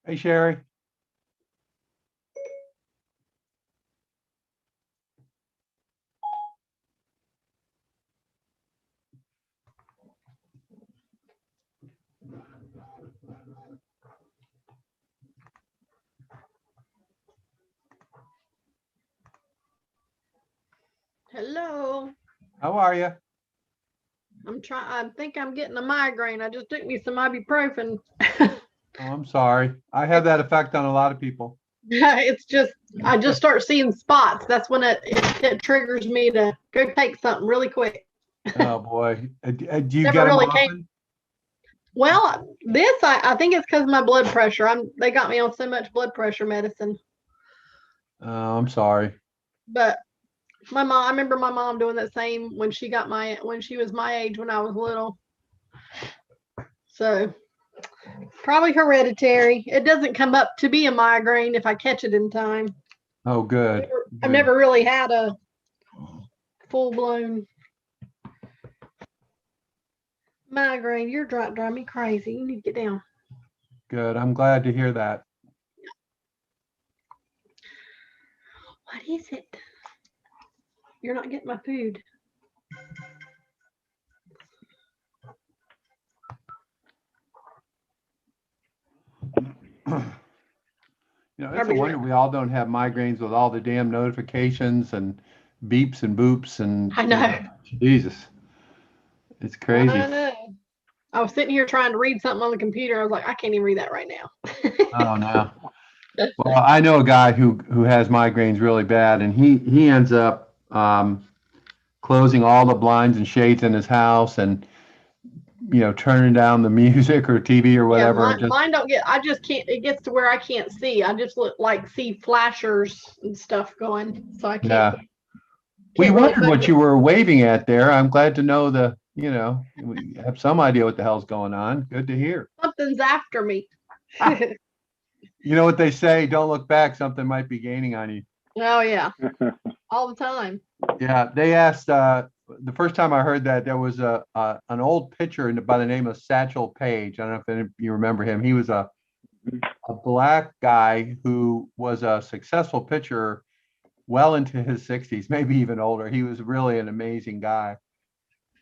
Hey, Sherry. Hello. How are you? I think I'm getting a migraine. I just took me some ibuprofen. Oh, I'm sorry. I have that effect on a lot of people. It's just I just start seeing spots. That's when it triggers me to go take something really quick. Oh boy. Do you Never get them really came. often? Well, I think it's because of my blood pressure. They got me on so much blood pressure medicine. Oh, I'm sorry. But I remember my mom doing that same when she was my age when I was little. So probably hereditary. It doesn't come up to be a migraine if I catch it in time. Oh, good. I've Good. never really had a full blown migraine. You're driving me crazy. You need to get down. Good. I'm glad to hear that. What is it? You're not getting my food. It's a wonder we all don't have migraines with all the damn notifications and beeps and boops and, I know. Jesus, it's crazy. I know. I was sitting here trying to read something on the computer. I was like, I can't even read that right now. Oh, no. Well, I know a guy who has migraines really bad, and he ends up closing all the blinds and shades in his house, and turning down the music or TV or Yeah, whatever. And just mine don't get. I just can't. It gets to where I can't see. I just see flashers and stuff going, so I can't yeah, we really wondered what focus. you were waving at there. I'm glad to know we have some idea what the hell's going on. Good to hear. Something's after me. You know what they say? Don't look back. Something might be gaining on you. Oh yeah, all the time. Yeah, they asked the first time I heard that there was an old pitcher by the name of Satchel Paige. I don't know if any of you remember him. He was a black guy who was a successful pitcher well into his 60s, maybe even older. He was really an amazing guy.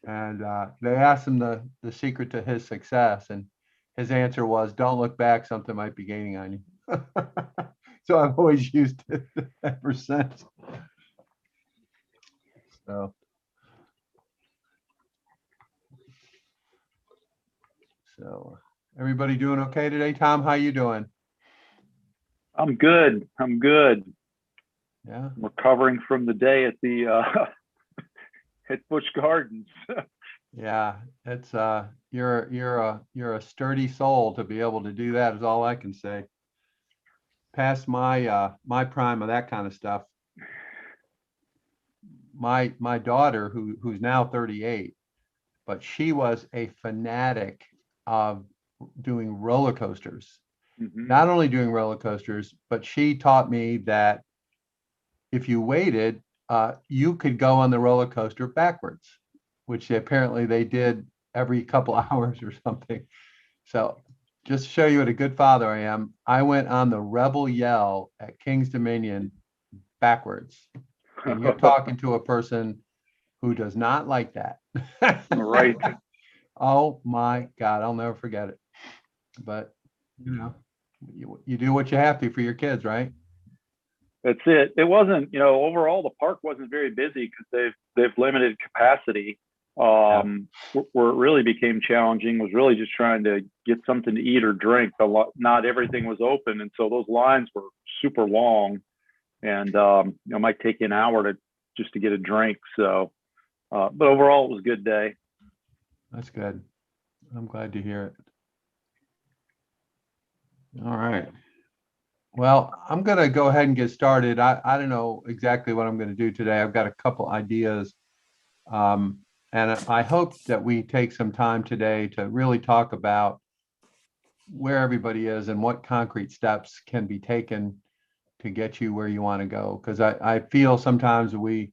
And they asked him the secret to his success, and his answer was, "Don't look back. Something might be gaining on you." So I've always used it ever since. So. So everybody doing okay today? Tom, how you doing? I'm good. I'm good. Yeah. Recovering from the day at the at Busch Gardens. Yeah. It's you're a sturdy soul to be able to do that is all I can say. Past my prime of that kind of stuff. My daughter who's now 38, but she was a fanatic of doing roller coasters. Mhm. Not only doing roller coasters, but she taught me that if you waited, you could go on the roller coaster backwards, which apparently they did every couple hours or something. So just to show you what a good father I am, I went on the Rebel Yell at King's Dominion backwards. And you're talking to a person who does not like that. Right. Oh my God, I'll never forget it. But you do what you have to for your kids, right? That's it. It wasn't, overall the park wasn't very busy because they've limited capacity. Where it really became challenging was really just trying to get something to eat or drink. Not everything was open, and so those lines were super long, and it might take you an hour to get a drink. So, but overall, it was a good day. That's good. I'm glad to hear it. All right. Well, I'm going to go ahead and get started. I don't know exactly what I'm going to do today. I've got a couple ideas. Um, and I hope that we take some time today to really talk about where everybody is and what concrete steps can be taken to get you where you want to go. Because I feel sometimes we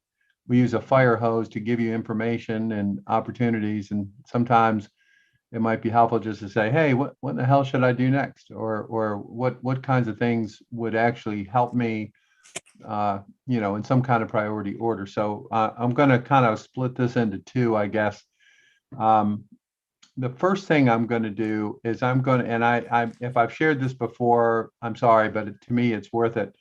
use a fire hose to give you information and opportunities. And sometimes it might be helpful just to say, hey, what in the hell should I do next? Or what kinds of things would actually help me, in some kind of priority order. So I'm going to kind of split this into two, I guess. Um, the first thing I'm going to do is I'm going to, and if I've shared this before, I'm sorry, but to me, it's worth it.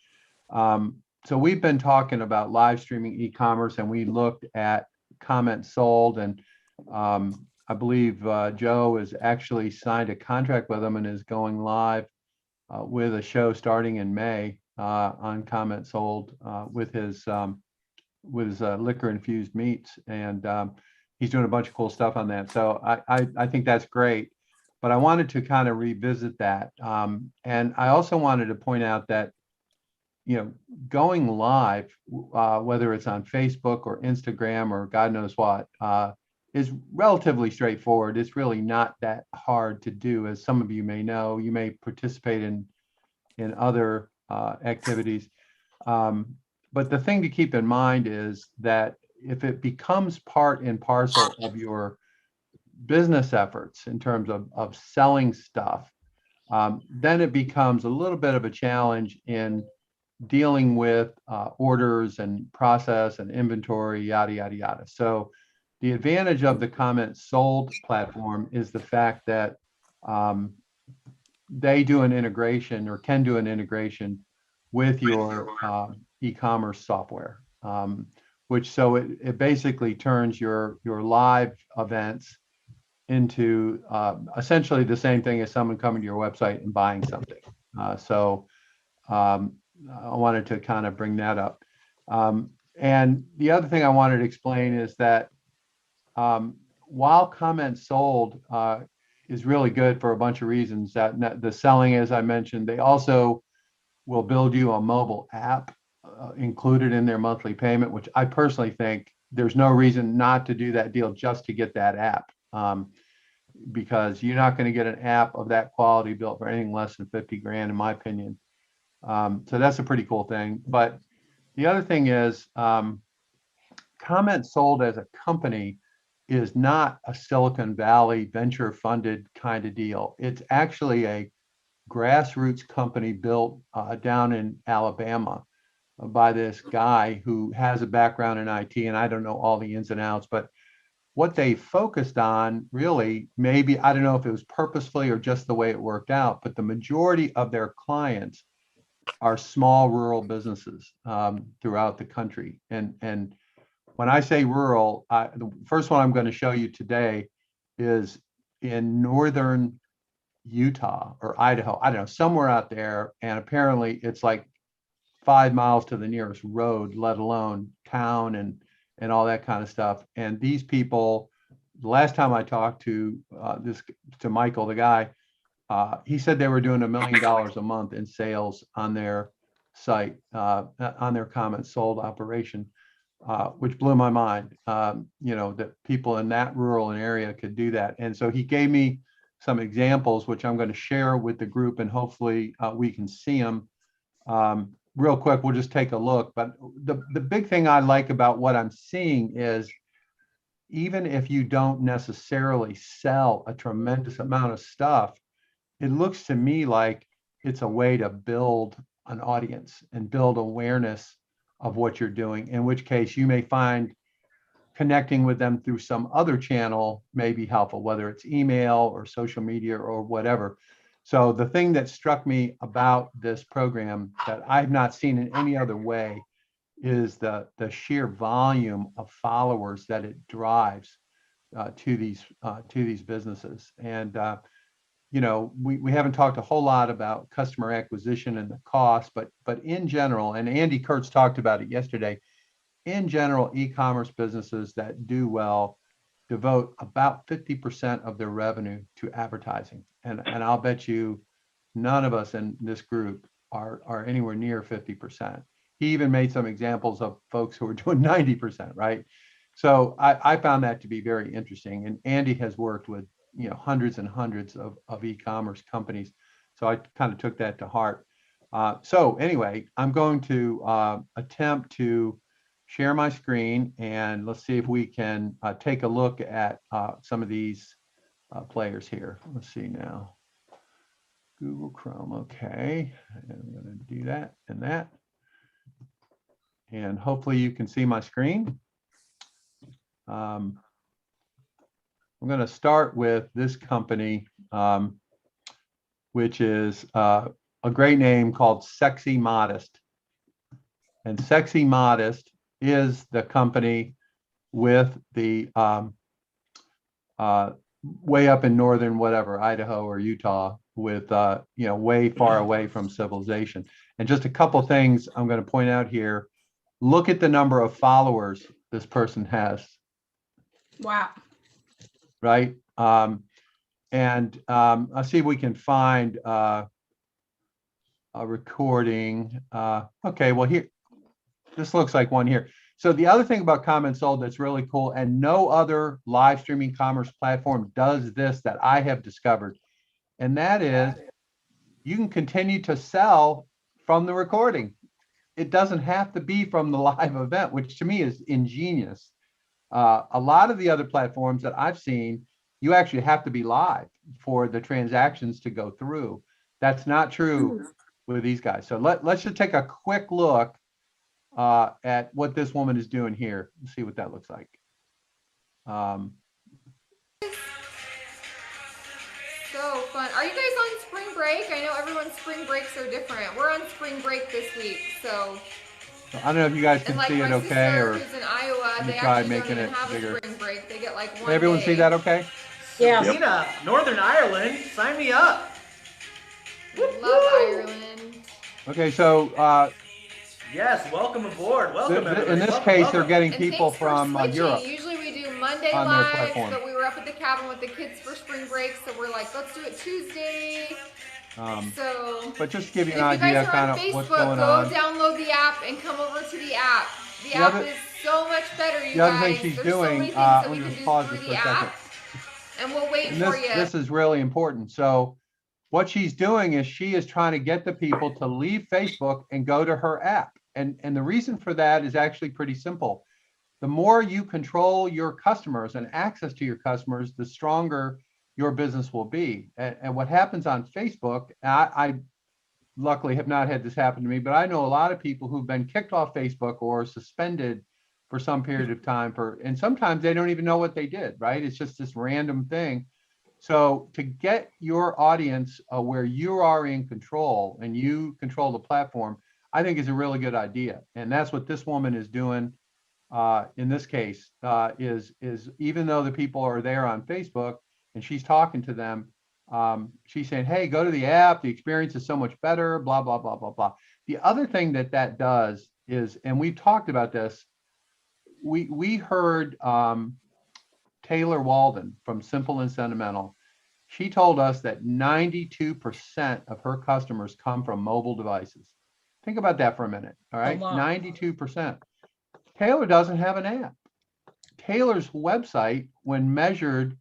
So we've been talking about live streaming e-commerce, and we looked at comments sold, and I believe Joe has actually signed a contract with them and is going live with a show starting in May on comments sold with his liquor infused meats, and he's doing a bunch of cool stuff on that. So I think that's great, but I wanted to kind of revisit that, and I also wanted to point out that going live, whether it's on Facebook or Instagram or God knows what, is relatively straightforward. It's really not that hard to do, as some of you may know. You may participate in other activities. But the thing to keep in mind is that if it becomes part and parcel of your business efforts in terms of selling stuff, then it becomes a little bit of a challenge in dealing with orders and process and inventory, yada, yada, yada. So the advantage of the comment sold platform is the fact that they do an integration or can do an integration with your e-commerce software, which so it basically turns your live events into essentially the same thing as someone coming to your website and buying something. So I wanted to kind of bring that up. And the other thing I wanted to explain is that while comments sold is really good for a bunch of reasons, that the selling, as I mentioned, they also will build you a mobile app included in their monthly payment, which I personally think there's no reason not to do that deal just to get that app, because you're not going to get an app of that quality built for anything less than 50 grand, in my opinion. So that's a pretty cool thing. But the other thing is, comments sold as a company is not a Silicon Valley venture funded kind of deal. It's actually a grassroots company built down in Alabama by this guy who has a background in IT, and I don't know all the ins and outs, but what they focused on really, maybe, I don't know if it was purposefully or just the way it worked out, but the majority of their clients are small rural businesses throughout the country. And when I say rural, the first one I'm going to show you today is in northern Utah or Idaho. I don't know, somewhere out there. And apparently it's like 5 miles to the nearest road, let alone town and all that kind of stuff. And these people, the last time I talked to Michael, the guy, he said they were doing $1 million a month in sales on their site, on their comments sold operation, which blew my mind. That people in that rural area could do that. And so he gave me some examples, which I'm going to share with the group, and hopefully we can see them. Real quick, we'll just take a look. But the big thing I like about what I'm seeing is, even if you don't necessarily sell a tremendous amount of stuff, it looks to me like it's a way to build an audience and build awareness of what you're doing, in which case you may find connecting with them through some other channel may be helpful, whether it's email or social media or whatever. So the thing that struck me about this program that I've not seen in any other way is the sheer volume of followers that it drives to these businesses. And we haven't talked a whole lot about customer acquisition and the cost, but in general, and Andy Kurtz talked about it yesterday, in general, e-commerce businesses that do well devote about 50% of their revenue to advertising. And I'll bet you none of us in this group are anywhere near 50%. He even made some examples of folks who are doing 90%, right? So I found that to be very interesting. And Andy has worked with hundreds and hundreds of e-commerce companies. So I kind of took that to heart. So anyway, I'm going to attempt to share my screen, and let's see if we can take a look at some of these players here. Let's see now. Google Chrome. Okay. And I'm going to do that and that. And hopefully you can see my screen. I'm going to start with this company, which is a great name called Sexy Modest. And Sexy Modest is the company with the way up in northern whatever, Idaho or Utah, with way far away from civilization. And just a couple things I'm going to point out here. Look at the number of followers this person has. Wow. Right. I'll see if we can find a recording. Okay, well here, this looks like one here. So the other thing about comments sold that's really cool, and no other live streaming commerce platform does this that I have discovered, and that is you can continue to sell from the recording. It doesn't have to be from the live event, which to me is ingenious. A lot of the other platforms that I've seen, you actually have to be live for the transactions to go through. That's not true with these guys. So let's just take a quick look at what this woman is doing here. Let's see what that looks like. So fun. Are you guys on spring break? I know everyone's spring breaks are different. We're on spring break this week, so. I don't know if you guys can And like see it my okay, sister or who's in Iowa, let me they try actually don't making even it have bigger. a spring break. They get like one Can everyone day. see that okay? Yeah. Nina, Northern Ireland, sign me up. Love Ireland. Okay, so Yes, welcome aboard. Welcome, everybody. in this Welcome, case, they're welcome. getting And people thanks for from switching. Europe Usually we do Monday on their live, platform. but we were up at the cabin with the kids for spring break, so we're like, let's do it Tuesday. So, but just to give you if an you idea guys are kind on of Facebook, what's going go on. download the app and come over to the app. The The app other- is so much better, you The other guys. thing she's There's so doing, many things that let we me can just do pause through this for the a second. app, and we'll wait And for you. this is really important. So what she's doing is she is trying to get the people to leave Facebook and go to her app. And the reason for that is actually pretty simple. The more you control your customers and access to your customers, the stronger your business will be. And what happens on Facebook, I luckily have not had this happen to me, but I know a lot of people who've been kicked off Facebook or suspended for some period of time and sometimes they don't even know what they did, right? It's just this random thing. So to get your audience where you are in control and you control the platform, I think is a really good idea. And that's what this woman is doing in this case, is even though the people are there on Facebook and she's talking to them, she's saying, hey, go to the app. The experience is so much better, blah, blah, blah, blah, blah. The other thing that does is, and we've talked about this, we heard Taylor Walden from Simple and Sentimental. She told us that 92% of her customers come from mobile devices. Think about that for a minute. All right. 92%. Taylor doesn't have an app. Taylor's website, when measured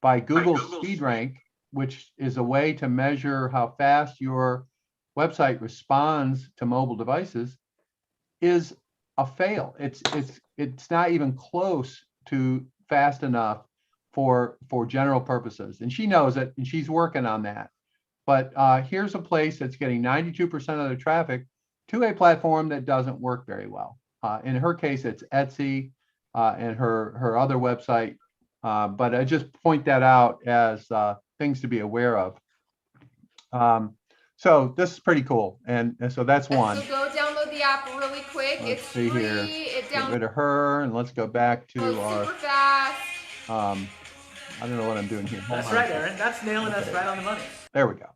by Google's SpeedRank, which is a way to measure how fast your website responds to mobile devices, is a fail. It's not even close to fast enough for general purposes. And she knows it, and she's working on that. But here's a place that's getting 92% of the traffic to a platform that doesn't work very well. In her case, it's Etsy and her other website. But I just point that out as things to be aware of. So this is pretty cool. And so that's one. So go download the app really quick. Let's It's see free. here. It Get downloads rid of her and let's go back to our, super fast. I don't know what I'm doing here. Hold That's on. right, Aaron. That's nailing us right on the money. There we go.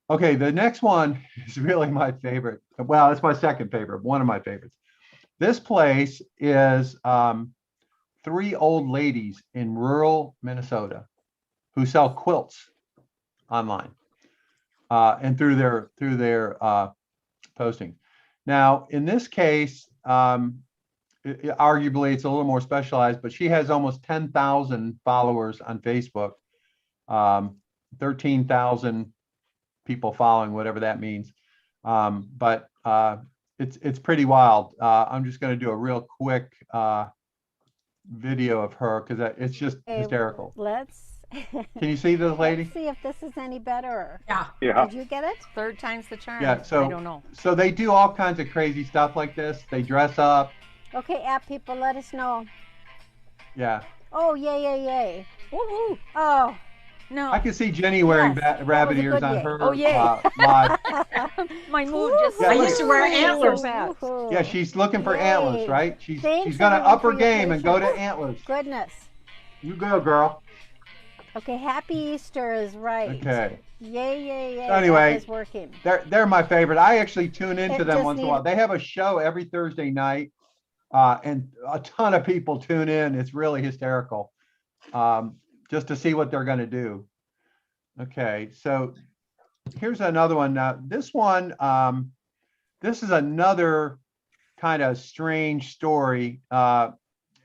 Okay, the next one is really my favorite. Well, it's my second favorite, one of my favorites. This place is 3 old ladies in rural Minnesota who sell quilts online and through their posting. Now, in this case, arguably it's a little more specialized, but she has almost 10,000 followers on Facebook, 13,000 people following, whatever that means. But it's pretty wild. I'm just going to do a real quick video of her because it's just hysterical. Let's Can you see this lady? Let's see if this is any better. Yeah. Yeah. Did you get it? Third time's the charm. Yeah, so I don't know. so they do all kinds of crazy stuff like this. They dress up. Okay, app people, let us know. Yeah. Oh, yay, yay, yay. Woohoo! Oh, No, I can see Jenny wearing Yes, that rabbit was a ears good on yay. her Oh, yay. live. my mood just. Yeah, I look. used to wear antlers. Woohoo. Yeah, she's looking for Yay. antlers, right? She's Thanks, gonna everyone, up her for your game and go to patience. antlers. Goodness. You go, girl. Okay, happy Easter is right. Okay. Yay, yay, yay. So anyway, that is working. They're my favorite. I actually tune into It them just once in a while. They have a show every Thursday night, and a ton of people tune in. It's really hysterical, just to see what they're going to do. Okay, so here's another one. Now, this one, this is another kind of strange story.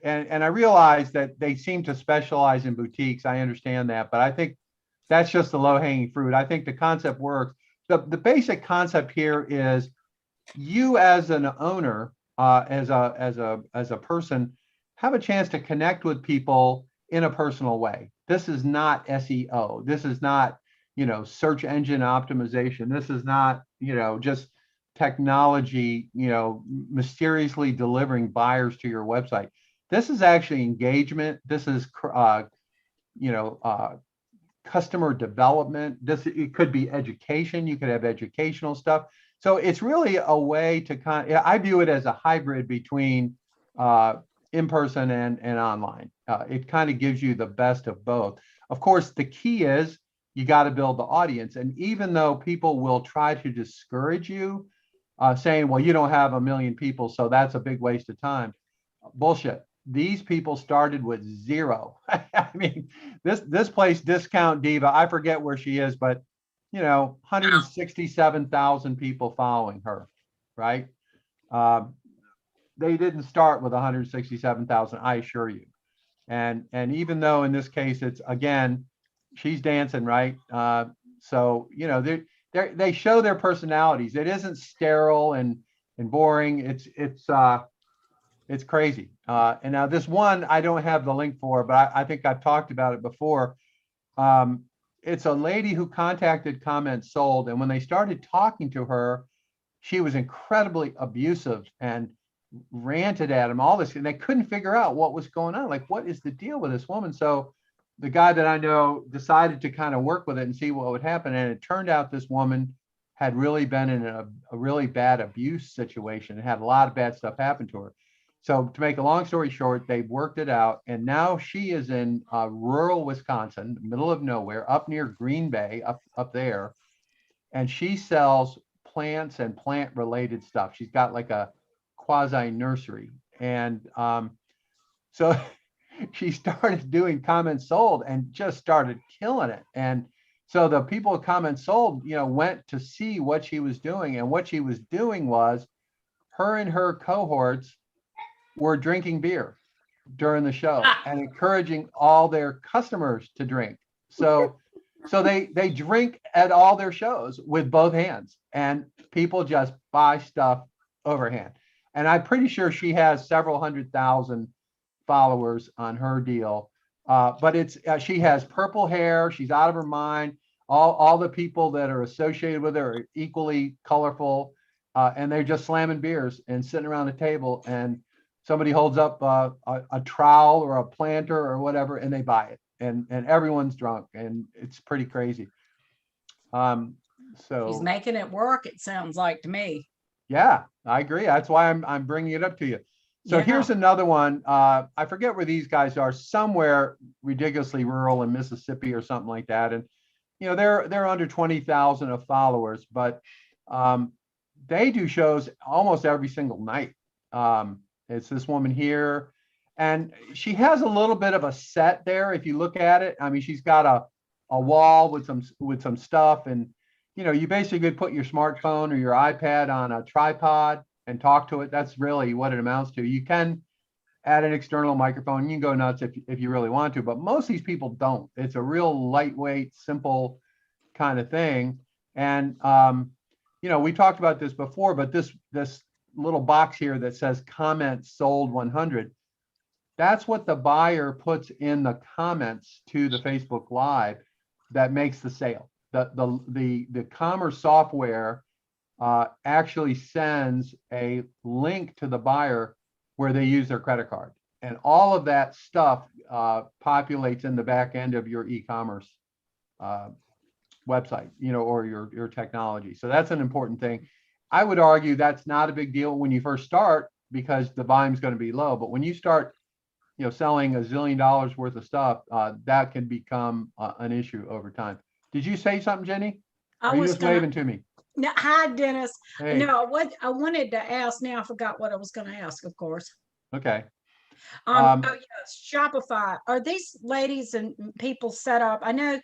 And I realize that they seem to specialize in boutiques. I understand that, but I think that's just the low-hanging fruit. I think the concept works. The basic concept here is you as an owner, as a person, have a chance to connect with people in a personal way. This is not SEO. This is not, search engine optimization. This is not, just technology, mysteriously delivering buyers to your website. This is actually engagement. This is, customer development. It could be education. You could have educational stuff. So it's really a way to I view it as a hybrid between in person and online. It kind of gives you the best of both. Of course, the key is you got to build the audience. And even though people will try to discourage you, saying, well, you don't have 1 million people, so that's a big waste of time. Bullshit. These people started with 0. I mean, this place, Discount Diva, I forget where she is, but 167,000 people following her, right? They didn't start with 167,000, I assure you. And even though in this case it's, again, she's dancing, right? So they show their personalities. It isn't sterile and boring. It's crazy. And now this one, I don't have the link for, but I think I've talked about it before. It's a lady who contacted Comments Sold. And when they started talking to her, she was incredibly abusive and ranted at them, all this. And they couldn't figure out what was going on. Like, what is the deal with this woman? So the guy that I know decided to kind of work with it and see what would happen. And it turned out this woman had really been in a really bad abuse situation and had a lot of bad stuff happen to her. So to make a long story short, they've worked it out. And now she is in rural Wisconsin, middle of nowhere, up near Green Bay, up there. And she sells plants and plant related stuff. She's got like a quasi nursery. And so she started doing Comments Sold and just started killing it. And so the people at Comments Sold, went to see what she was doing. And what she was doing was her and her cohorts were drinking beer during the show and encouraging all their customers to drink. So they drink at all their shows with both hands, and people just buy stuff overhand. And I'm pretty sure she has several 100,000 followers on her deal. But she has purple hair. She's out of her mind. All the people that are associated with her are equally colorful, and they're just slamming beers and sitting around the table, and somebody holds up a trowel or a planter or whatever, and they buy it, and everyone's drunk, and it's pretty crazy. So He's making it work, it sounds like to me. Yeah, I agree. That's why I'm bringing it up to you. So Yeah. Here's another one. I forget where these guys are, somewhere ridiculously rural in Mississippi or something like that. And they're under 20,000 of followers, but they do shows almost every single night. It's this woman here, and she has a little bit of a set there. If you look at it, I mean, she's got a wall with some stuff, and you basically could put your smartphone or your iPad on a tripod and talk to it. That's really what it amounts to. You can add an external microphone. You can go nuts if you really want to, but most of these people don't. It's a real lightweight, simple kind of thing. And we talked about this before, but this little box here that says Comments Sold 100, that's what the buyer puts in the comments to the Facebook Live that makes the sale. The commerce software actually sends a link to the buyer where they use their credit card. And all of that stuff populates in the back end of your e-commerce website, or your technology. So that's an important thing. I would argue that's not a big deal when you first start because the volume's going to be low. But when you start, selling $1 zillion worth of stuff, that can become an issue over time. Did you say something, Jenny? Or are you just waving to me? No, hi, Dennis. Hey. No, what I wanted to ask now, I forgot what I was going to ask, of course. Okay. Oh yes, Shopify. Are these ladies and people set up? I know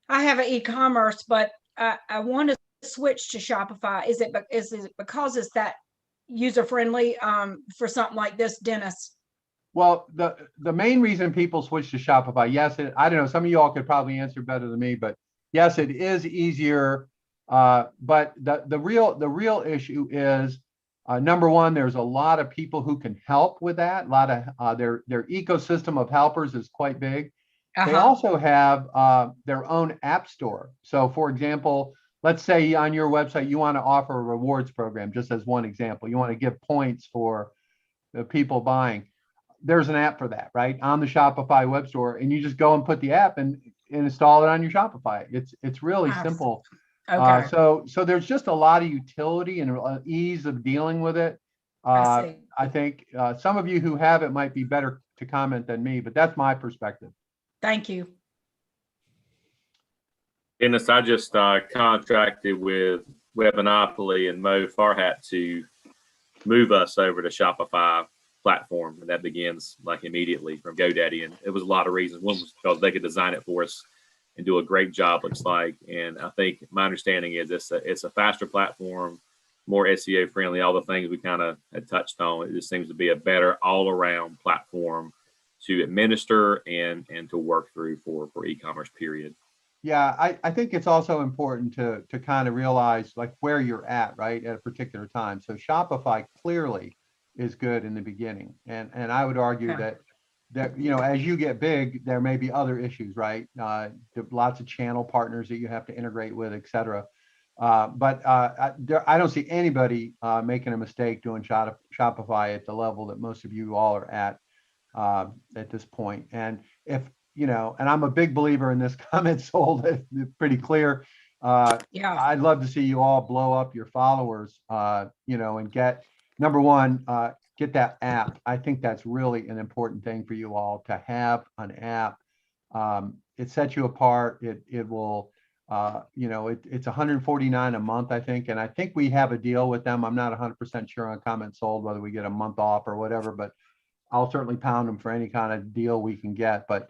I have an e-commerce, but I want to switch to Shopify. Is it because it's that user friendly for something like this, Dennis? Well, the main reason people switch to Shopify, yes, I don't know, some of y'all could probably answer better than me, but yes, it is easier. But the real issue is, number one, there's a lot of people who can help with that. A lot of their ecosystem of helpers is quite big. They also have their own app store. So for example, let's say on your website, you want to offer a rewards program, just as one example. You want to give points for the people buying. There's an app for that, right? On the Shopify web store, and you just go and put the app and install it on your Shopify. It's really simple. Okay. So there's just a lot of utility and ease of dealing with it. I think some of you who have it might be better to comment than me, but that's my perspective. Thank you. Dennis, I just contracted with Webmonopoly and Mo Farhat to move us over to Shopify platform, and that begins like immediately from GoDaddy. And it was a lot of reasons. One was because they could design it for us and do a great job, looks like. And I think my understanding is it's a faster platform, more SEO friendly, all the things we kind of had touched on. It just seems to be a better all around platform to administer and to work through for e-commerce, period. Yeah, I think it's also important to kind of realize like where you're at, right, at a particular time. So Shopify clearly is good in the beginning. And I would argue that as you get big, there may be other issues, right? Lots of channel partners that you have to integrate with, et cetera. But I don't see anybody making a mistake doing Shopify at the level that most of you all are at this point. And if, and I'm a big believer in this comment sold, it's pretty clear. I'd love to see you all blow up your followers, and get, number one, get that app. I think that's really an important thing for you all to have an app. It sets you apart. It will, it's $149 a month, I think. And I think we have a deal with them. I'm not 100% sure on comment sold, whether we get a month off or whatever, but I'll certainly pound them for any kind of deal we can get. But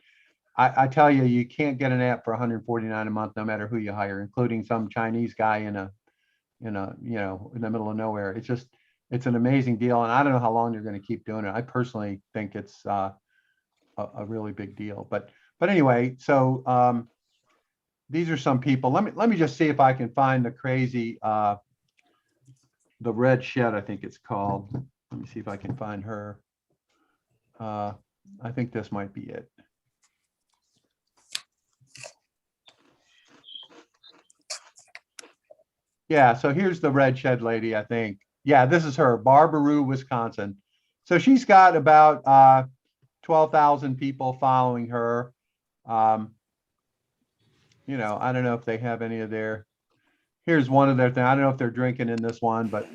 I tell you, you can't get an app for $149 a month, no matter who you hire, including some Chinese guy in the middle of nowhere. It's an amazing deal. And I don't know how long they're going to keep doing it. I personally think it's a really big deal, but anyway, so these are some people. Let me just see if I can find the crazy, the Red Shed, I think it's called. Let me see if I can find her. I think this might be it. Yeah, so here's the Red Shed lady, I think. Yeah, this is her, Barbaroo, Wisconsin. So she's got about 12,000 people following her. I don't know if they have any of their, here's one of their things. I don't know if they're drinking in this one, but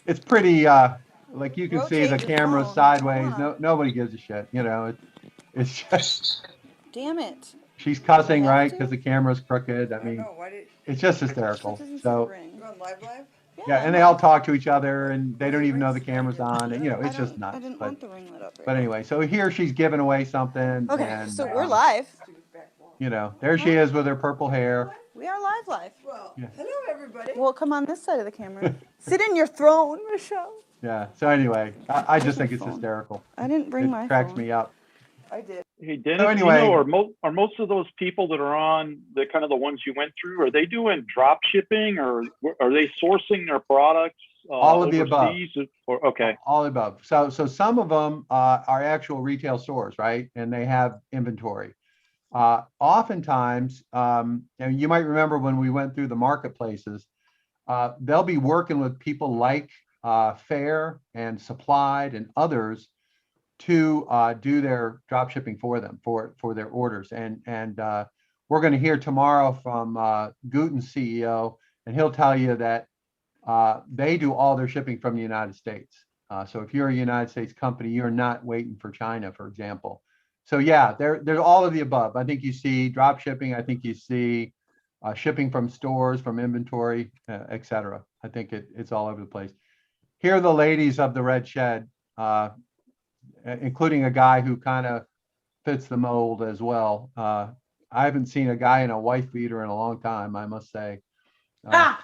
it's pretty, like you can see the camera sideways. Nobody gives a shit, it's just. Damn it. She's cussing, right? Because the camera's crooked. I mean, it's just hysterical. So, yeah, and they all talk to each other, and they don't even know the camera's on. And, it's just nuts. I didn't want the ring lit up. But anyway, so here she's giving away something. Okay, and, so we're live. There she is with her purple hair. We are live. Well, hello, everybody. Well, come on this side of the camera. Sit in your throne, Michelle. Yeah, so anyway, I just think it's hysterical. I didn't bring my phone. It cracks me up. I did. Hey, Dennis, so anyway, are most of those people that are on the kind of the ones you went through, are they doing drop shipping or are they sourcing their products All of the above. overseas or okay. All the above. So some of them are actual retail stores, right? And they have inventory. Oftentimes, and you might remember when we went through the marketplaces, they'll be working with people like Fair and Supplied and others to do their drop shipping for them for their orders. And we're going to hear tomorrow from Guten's CEO, and he'll tell you that they do all their shipping from the United States. So if you're a United States company, you're not waiting for China, for example. So yeah, there's all of the above. I think you see drop shipping. I think you see shipping from stores, from inventory, et cetera. I think it's all over the place. Here are the ladies of the Red Shed, including a guy who kind of fits the mold as well. I haven't seen a guy in a wife beater in a long time, I must say. Yeah,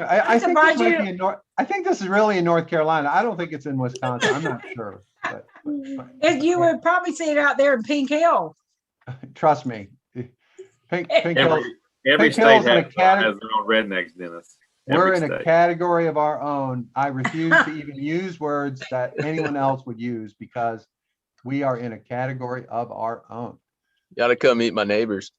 I think this might be in I think this is really in North Carolina. I don't think it's in Wisconsin. I'm not sure. But You would probably see it out there in Pink Hill. trust me, Pink Hills. Every Pink state Hills has in their a own rednecks, Dennis. We're Every in a state. category of our own. I refuse to even use words that anyone else would use because we are in a category of our own. You gotta come meet my neighbors.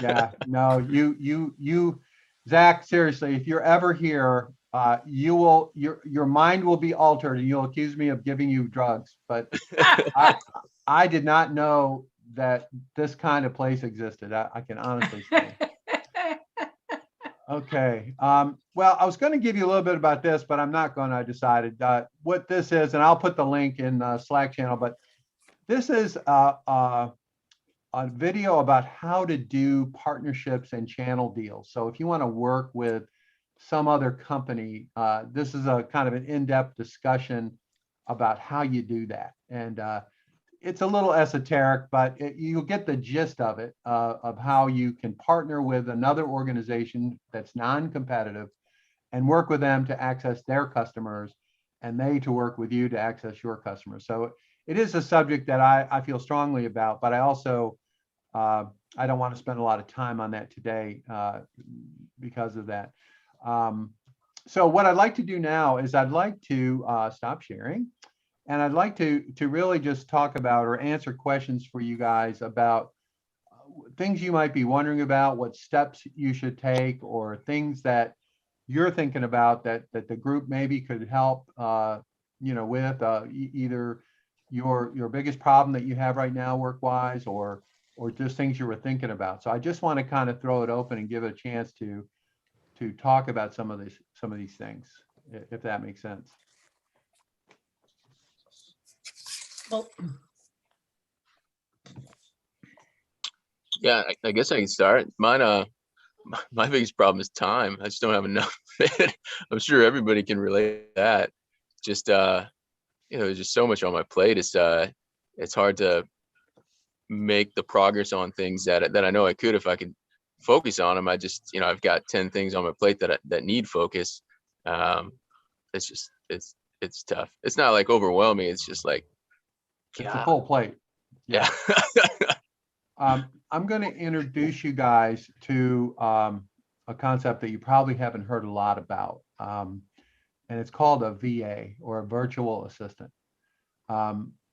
Yeah, no, you, Zach, seriously, if you're ever here, your mind will be altered and you'll accuse me of giving you drugs. But I did not know that this kind of place existed. I can honestly say. Okay. Well, I was going to give you a little bit about this, but I'm not going to. I decided what this is, and I'll put the link in the Slack channel. But this is a video about how to do partnerships and channel deals. So if you want to work with some other company, this is a kind of an in-depth discussion about how you do that. And it's a little esoteric, but you'll get the gist of it, of how you can partner with another organization that's non-competitive and work with them to access their customers and they to work with you to access your customers. So it is a subject that I feel strongly about, but I also, I don't want to spend a lot of time on that today because of that. So what I'd like to do now is I'd like to stop sharing. And I'd like to really just talk about or answer questions for you guys about things you might be wondering about, what steps you should take, or things that you're thinking about that the group maybe could help, with either your biggest problem that you have right now work-wise, or just things you were thinking about. So I just want to kind of throw it open and give it a chance to talk about some of these things, if that makes sense. Well, Yeah, I guess I can start. Mine, my biggest problem is time. I just don't have enough of it. I'm sure everybody can relate to that. Just there's just so much on my plate. It's hard to make the progress on things that I know I could if I could focus on them. I just, I've got 10 things on my plate that need focus. It's tough. It's not like overwhelming. It's just like, it's a full plate. Yeah. I'm going to introduce you guys to a concept that you probably haven't heard a lot about. And it's called a VA, or a virtual assistant.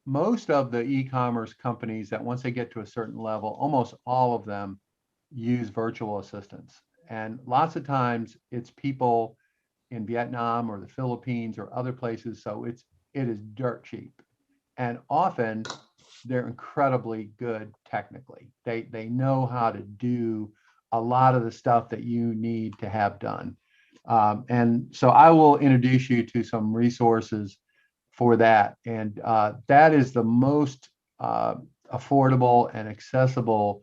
Most of the e-commerce companies that once they get to a certain level, almost all of them use virtual assistants. And lots of times it's people in Vietnam or the Philippines or other places. So it is dirt cheap. And often they're incredibly good technically. They know how to do a lot of the stuff that you need to have done. And so I will introduce you to some resources for that. And that is the most affordable and accessible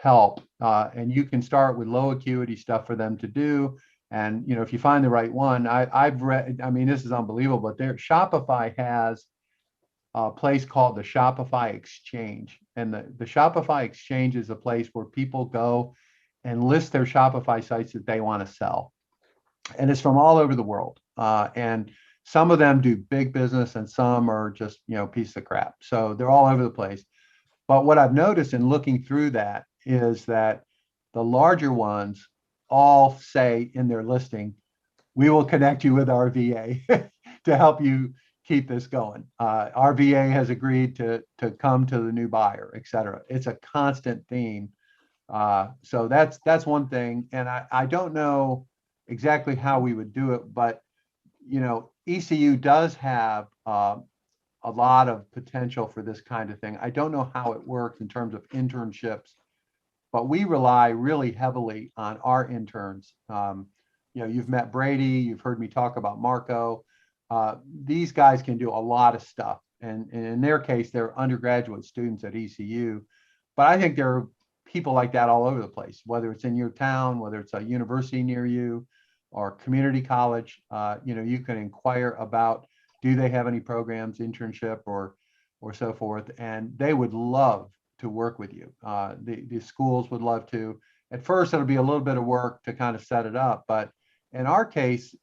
help. And you can start with low acuity stuff for them to do. And if you find the right one, I've read, this is unbelievable, but Shopify has a place called the Shopify Exchange. And the Shopify Exchange is a place where people go and list their Shopify sites that they want to sell. And it's from all over the world. And some of them do big business and some are just, piece of crap. So they're all over the place. But what I've noticed in looking through that is that the larger ones all say in their listing, we will connect you with our VA to help you keep this going. Our VA has agreed to come to the new buyer, et cetera. It's a constant theme. So that's one thing. And I don't know exactly how we would do it, but ECU does have a lot of potential for this kind of thing. I don't know how it works in terms of internships, but we rely really heavily on our interns. You've met Brady, you've heard me talk about Marco. These guys can do a lot of stuff. And in their case, they're undergraduate students at ECU. But I think there are people like that all over the place, whether it's in your town, whether it's a university near you or community college. You can inquire about, do they have any programs, internship or so forth, and they would love to work with you. The schools would love to. At first, it'll be a little bit of work to kind of set it up, but in our case,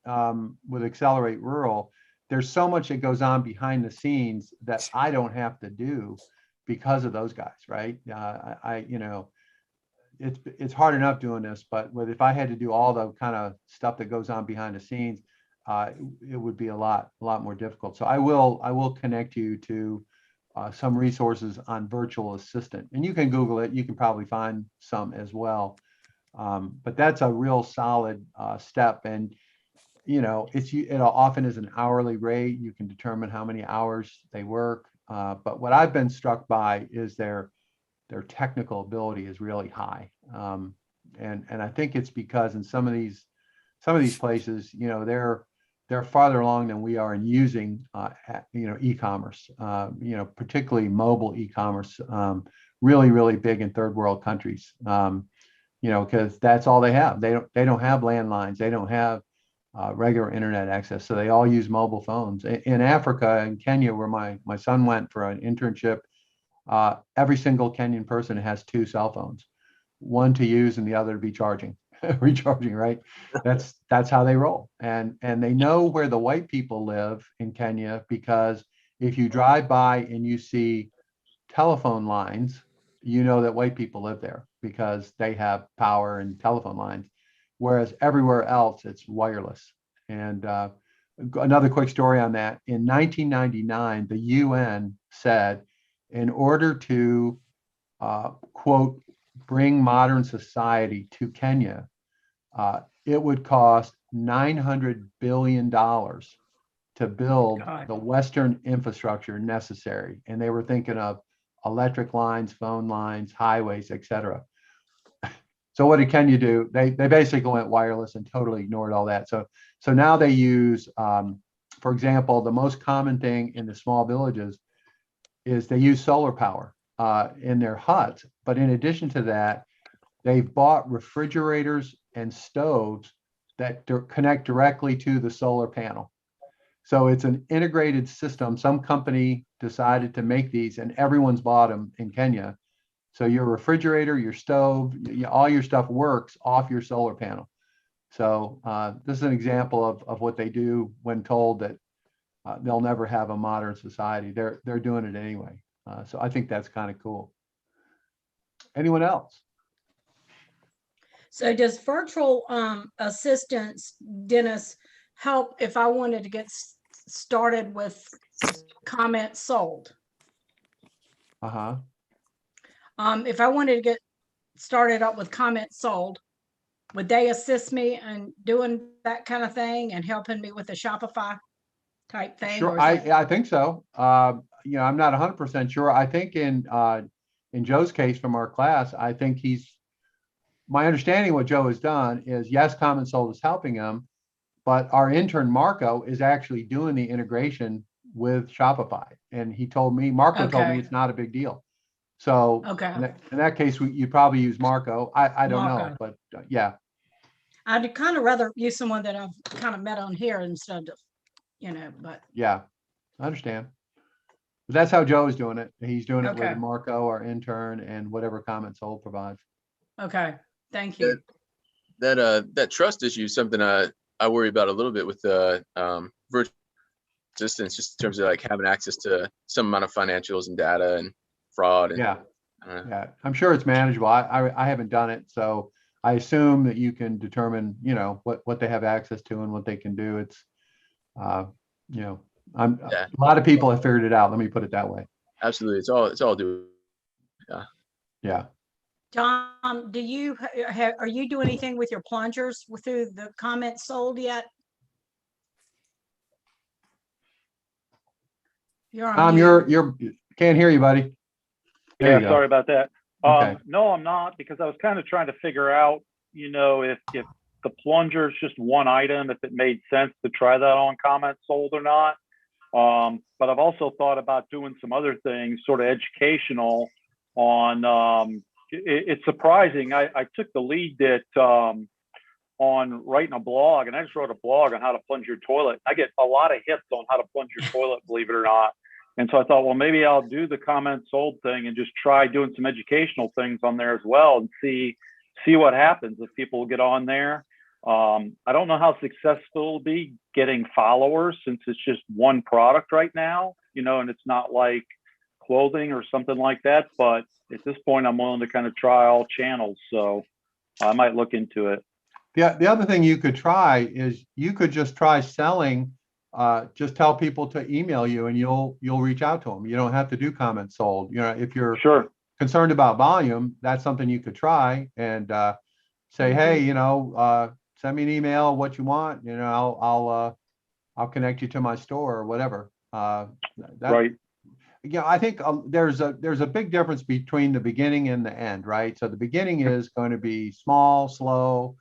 with Accelerate Rural, there's so much that goes on behind the scenes that I don't have to do because of those guys, right? It's hard enough doing this, but if I had to do all the kind of stuff that goes on behind the scenes, it would be a lot more difficult. So I will connect you to some resources on virtual assistant, and you can Google it. You can probably find some as well. But that's a real solid step. And, it often is an hourly rate. You can determine how many hours they work. But what I've been struck by is their technical ability is really high. And I think it's because in some of these places, they're farther along than we are in using, e-commerce, particularly mobile e-commerce, really, really big in third world countries, because that's all they have. They don't have landlines. They don't have regular internet access. So they all use mobile phones. In Africa, in Kenya, where my son went for an internship, every single Kenyan person has 2 cell phones, one to use and the other to be recharging, right? That's how they roll. And they know where the white people live in Kenya, because if you drive by and you see telephone lines, you know that white people live there because they have power and telephone lines, whereas everywhere else it's wireless. And another quick story on that: in 1999, the UN said, in order to quote, bring modern society to Kenya, it would cost $900 billion to build the Western infrastructure necessary. And they were thinking of electric lines, phone lines, highways, etc. So what did Kenya do? They basically went wireless and totally ignored all that. So now they use, for example, the most common thing in the small villages is they use solar power in their huts. But in addition to that, they've bought refrigerators and stoves that connect directly to the solar panel. So it's an integrated system. Some company decided to make these, and everyone's bought them in Kenya. So your refrigerator, your stove, all your stuff works off your solar panel. So this is an example of what they do when told that they'll never have a modern society. They're doing it anyway. So I think that's kind of cool. Anyone else? So does virtual assistance, Dennis, help if I wanted to get started with comments sold? Uh-huh. If I wanted to get started up with comments sold, would they assist me in doing that kind of thing and helping me with the Shopify type thing? Sure, I think so. I'm not 100% sure. I think in Joe's case from our class, I think my understanding of what Joe has done is, yes, Common Soul is helping him, but our intern Marco is actually doing the integration with Shopify. And Marco told me it's not a big deal. So in that case, you probably use Marco. I don't know, but yeah. I'd kind of rather use someone that I've kind of met on here instead of, but. Yeah, I understand. But that's how Joe is doing it. He's doing it with Marco, our intern, and whatever Common Soul provides. Okay, thank you. That trust issue is something I worry about a little bit with virtual assistants, just in terms of like having access to some amount of financials and data and fraud. And, yeah, I'm sure it's manageable. I haven't done it, so I assume that you can determine, what they have access to and what they can do. It's, you know, Yeah. a lot of people have figured it out. Let me put it that way. Absolutely. It's all do. Yeah. Yeah. Tom, do you are you doing anything with your plungers through the comments sold yet? You're on mute. You're can't hear you, buddy. There you Yeah, go. sorry about that. Okay. No, I'm not, because I was kind of trying to figure out, if the plunger is just one item, if it made sense to try that on comments sold or not. But I've also thought about doing some other things, sort of educational on, it's surprising. I took the lead that on writing a blog, and I just wrote a blog on how to plunge your toilet. I get a lot of hits on how to plunge your toilet, believe it or not. And so I thought, well, maybe I'll do the comment sold thing and just try doing some educational things on there as well, and see what happens if people get on there. I don't know how successful it'll be getting followers, since it's just one product right now, and it's not like clothing or something like that. But at this point, I'm willing to kind of try all channels. So I might look into it. The other thing you could try is you could just try selling, just tell people to email you and you'll reach out to them. You don't have to do comments sold. If you're Sure. concerned about volume, that's something you could try, and say, hey, send me an email, what you want, I'll connect you to my store or whatever. Right. I think there's a big difference between the beginning and the end, right? So the beginning is going to be small, slow,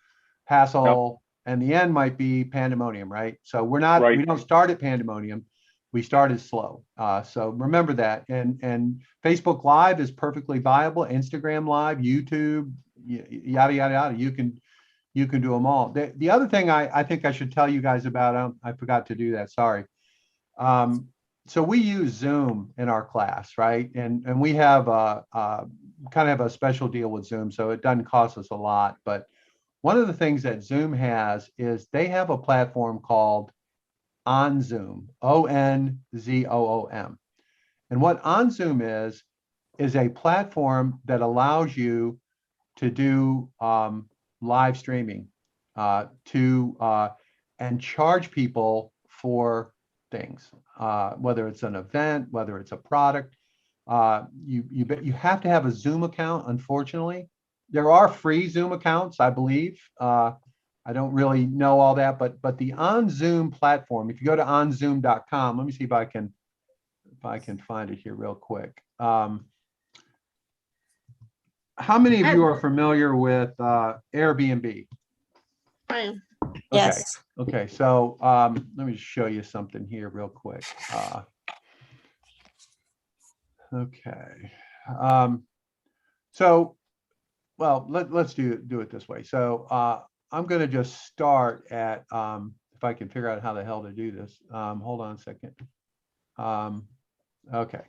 hassle, and the end might be pandemonium, right? So we don't start at pandemonium, we started slow. So remember that. And Facebook Live is perfectly viable. Instagram Live, YouTube, yada yada yada. You can do them all. The other thing I think I should tell you guys about, I forgot to do that. Sorry. So we use Zoom in our class, right? And we have kind of a special deal with Zoom, so it doesn't cost us a lot. But one of the things that Zoom has is they have a platform called OnZoom, OnZoom. And what OnZoom is a platform that allows you to do live streaming and charge people for things, whether it's an event, whether it's a product. You have to have a Zoom account. Unfortunately, there are free Zoom accounts, I believe. I don't really know all that, but the OnZoom platform, if you go to onzoom.com, let me see if I can find it here real quick. How many of you are familiar with Airbnb? I am. Okay. Yes. Okay. So let me just show you something here real quick. Okay. So, well, let's do it this way. So I'm going to just start at, if I can figure out how the hell to do this. Hold on a second. Okay.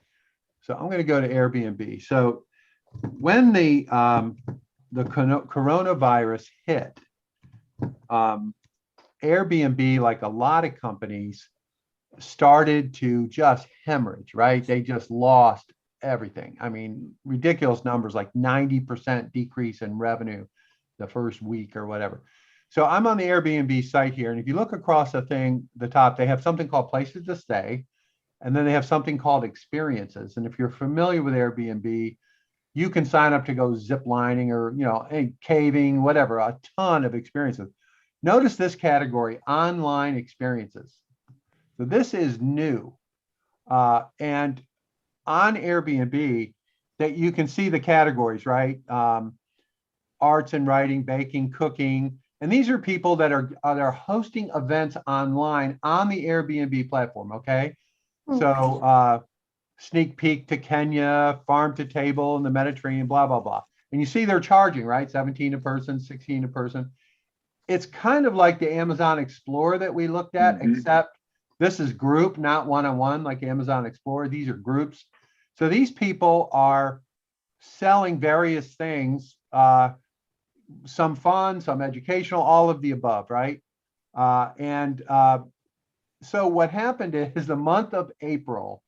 So I'm going to go to Airbnb. So when the coronavirus hit, Airbnb, like a lot of companies, started to just hemorrhage, right? They just lost everything. I mean, ridiculous numbers, like 90% decrease in revenue the first week or whatever. So I'm on the Airbnb site here, and if you look across the top, they have something called places to stay, and then they have something called experiences. And if you're familiar with Airbnb, you can sign up to go zip lining or, caving, whatever, a ton of experiences. Notice this category, online experiences. So this is new. And on Airbnb, that you can see the categories, right? Arts and writing, baking, cooking. And these are people that are hosting events online on the Airbnb platform, okay? So sneak peek to Kenya, farm to table in the Mediterranean, blah, blah, blah. And you see they're charging, right? 17 a person, 16 a person. It's kind of like the Amazon Explorer that we looked at, except this is group, not one-on-one like Amazon Explorer. These are groups. So these people are selling various things, some fun, some educational, all of the above, right? So what happened is the month of April,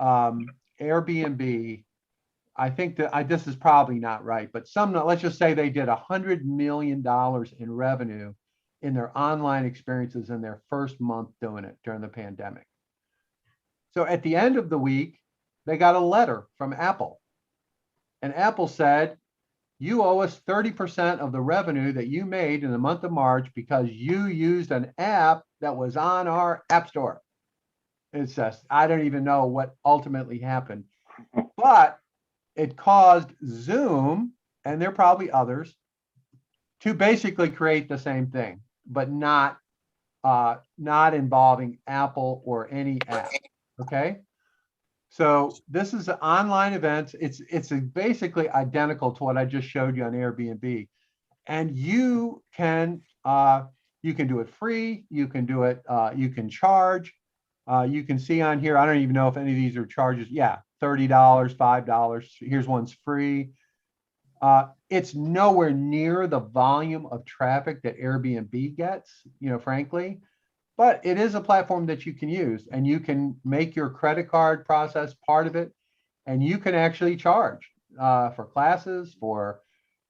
Airbnb I think that this is probably not right, but let's just say they did $100 million in revenue in their online experiences in their first month doing it during the pandemic. So at the end of the week, they got a letter from Apple. And Apple said, you owe us 30% of the revenue that you made in the month of March because you used an app that was on our app store. It's just, I don't even know what ultimately happened, but it caused Zoom, and there are probably others, to basically create the same thing, but not involving Apple or any app. Okay. So this is an online event. It's basically identical to what I just showed you on Airbnb, and you can do it free. You can do it. You can charge. You can see on here. I don't even know if any of these are charges. Yeah, $30, $5. Here's one's free. It's nowhere near the volume of traffic that Airbnb gets, frankly. But it is a platform that you can use, and you can make your credit card process part of it, and you can actually charge for classes, for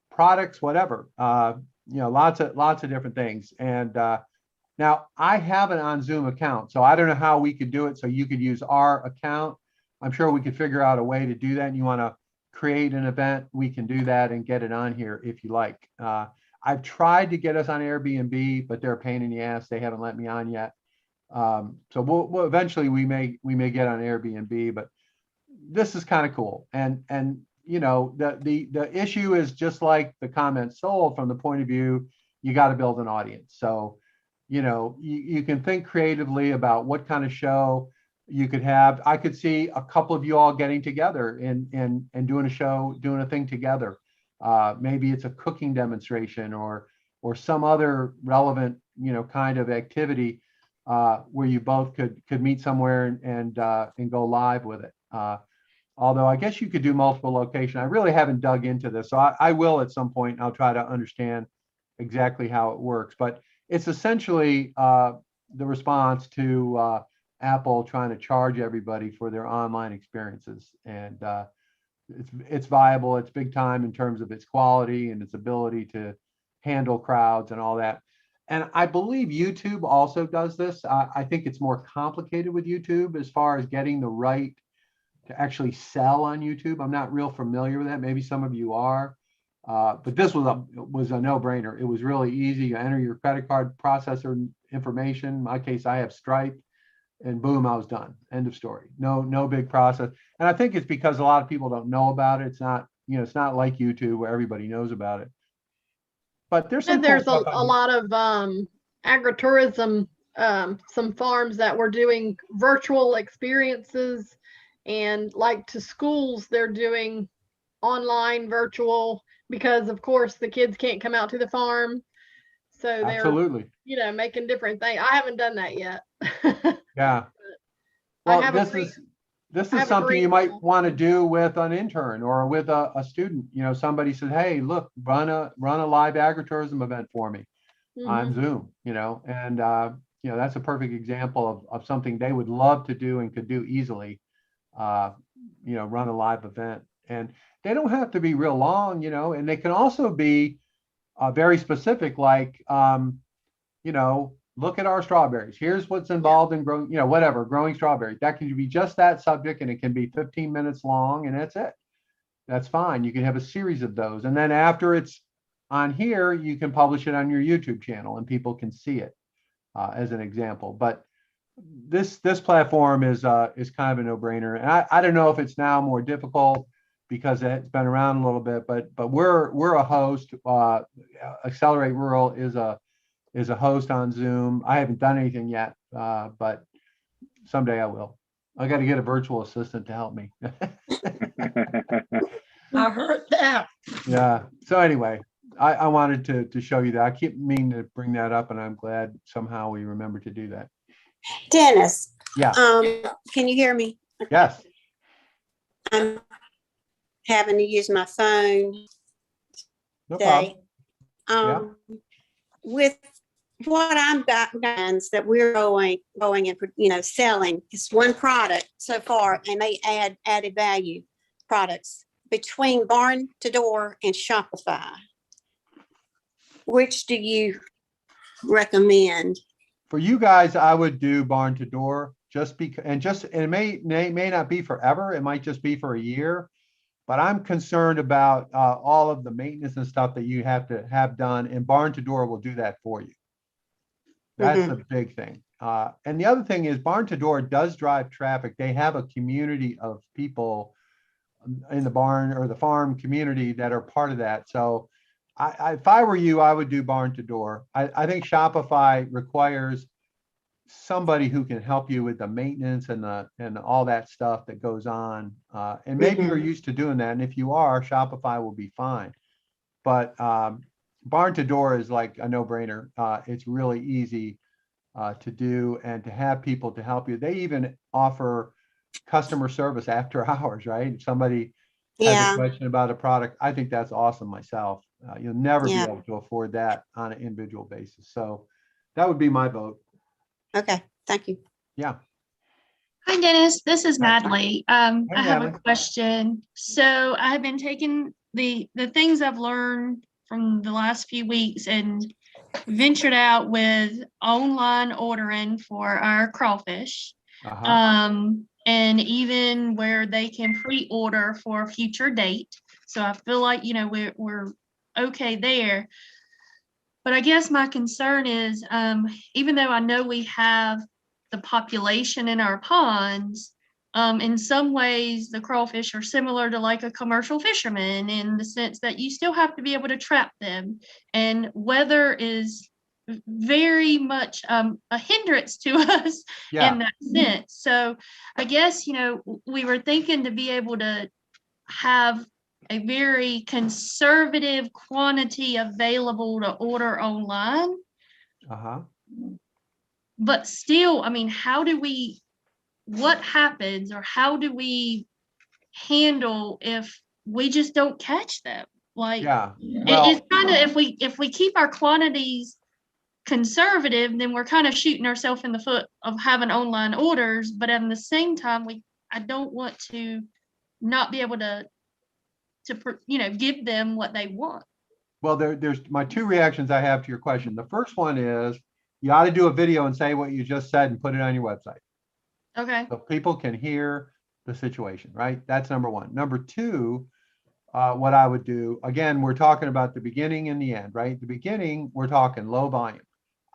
products, whatever. Lots of different things. And now I have an on Zoom account, so I don't know how we could do it. So you could use our account. I'm sure we could figure out a way to do that. And you want to create an event, we can do that and get it on here if you like. I've tried to get us on Airbnb, but they're a pain in the ass. They haven't let me on yet. So we'll eventually we may get on Airbnb, but this is kind of cool. And the issue is just like the comment sold, from the point of view, you got to build an audience. So, you can think creatively about what kind of show you could have. I could see a couple of you all getting together and doing a show, doing a thing together. Maybe it's a cooking demonstration or some other relevant, kind of activity where you both could meet somewhere and go live with it. Although I guess you could do multiple location. I really haven't dug into this, so I will at some point. I'll try to understand exactly how it works. But it's essentially the response to Apple trying to charge everybody for their online experiences, and it's viable. It's big time in terms of its quality and its ability to handle crowds and all that. And I believe YouTube also does this. I think it's more complicated with YouTube as far as getting the right to actually sell on YouTube. I'm not real familiar with that. Maybe some of you are, but this was a no-brainer. It was really easy. You enter your credit card processor information. In my case, I have Stripe, and boom, I was done. End of story. No big process. And I think it's because a lot of people don't know about it. It's not like YouTube where everybody knows about it. But there's some a lot of agritourism, some farms that were doing virtual experiences, and like to schools, they're doing online virtual because of course the kids can't come out to the farm. So they're absolutely, making different things. I haven't done that yet. Yeah. Well, this is something you might want to do with an intern or with a student. Somebody said, hey, look, run a live agritourism event for me on Zoom, and that's a perfect example of something they would love to do and could do easily. Run a live event, and they don't have to be real long, and they can also be very specific, like, look at our strawberries. Here's what's involved in growing, growing strawberries. That can be just that subject, and it can be 15 minutes long, and that's it. That's fine. You can have a series of those. And then after it's on here, you can publish it on your YouTube channel and people can see it as an example. But this platform is kind of a no-brainer. And I don't know if it's now more difficult because it's been around a little bit, but we're a host. Accelerate Rural is a host on Zoom. I haven't done anything yet, but someday I will. I got to get a virtual assistant to help me. I heard that. Yeah. So anyway, I wanted to show you that. I keep meaning to bring that up, and I'm glad somehow we remember to do that. Dennis. Yeah. Can you hear me? Yes. I'm having to use my phone No today. problem. With what I'm guns that we're going and selling is one product so far, and they add added value products between barn to door and Shopify. Which do you recommend? For you guys, I would do barn to door just because, and it may not be forever. It might just be for a year. But I'm concerned about all of the maintenance and stuff that you have to have done, and barn to door will do that for you. That's the big thing. And the other thing is barn to door does drive traffic. They have a community of people in the barn or the farm community that are part of that. So if I were you, I would do barn to door. I think Shopify requires somebody who can help you with the maintenance and all that stuff that goes on. And maybe you're used to doing that. And if you are, Shopify will be fine. But barn to door is like a no-brainer. It's really easy to do and to have people to help you. They even offer customer service after hours, right? If somebody has a question about a product, I think that's awesome myself. You'll never be able to afford that on an individual basis. So that would be my vote. Okay, thank you. Yeah. Hi, Dennis. This is Natalie. I have a Natalie. question. So I have been taking the things I've learned from the last few weeks and ventured out with online ordering for our crawfish. And even where they can pre-order for a future date. So I feel like, you know, we're okay there. But I guess my concern is, even though I know we have the population in our ponds, in some ways the crawfish are similar to like a commercial fisherman in the sense that you still have to be able to trap them, and weather is very much a hindrance to us in that sense. So I guess, you know, we were thinking to be able to have a very conservative quantity available to order online. But still, I mean, what happens, or how do we handle if we just don't catch them? Like, it's kind of, if we keep our quantities conservative, then we're kind of shooting ourselves in the foot of having online orders. But at the same time, I don't want to not be able to you know, give them what they want. Well, there's my two reactions I have to your question. The first one is you ought to do a video and say what you just said and put it on your website. Okay. So people can hear the situation, right? That's number one. Number two, what I would do, again, we're talking about the beginning and the end, right? The beginning, we're talking low volume.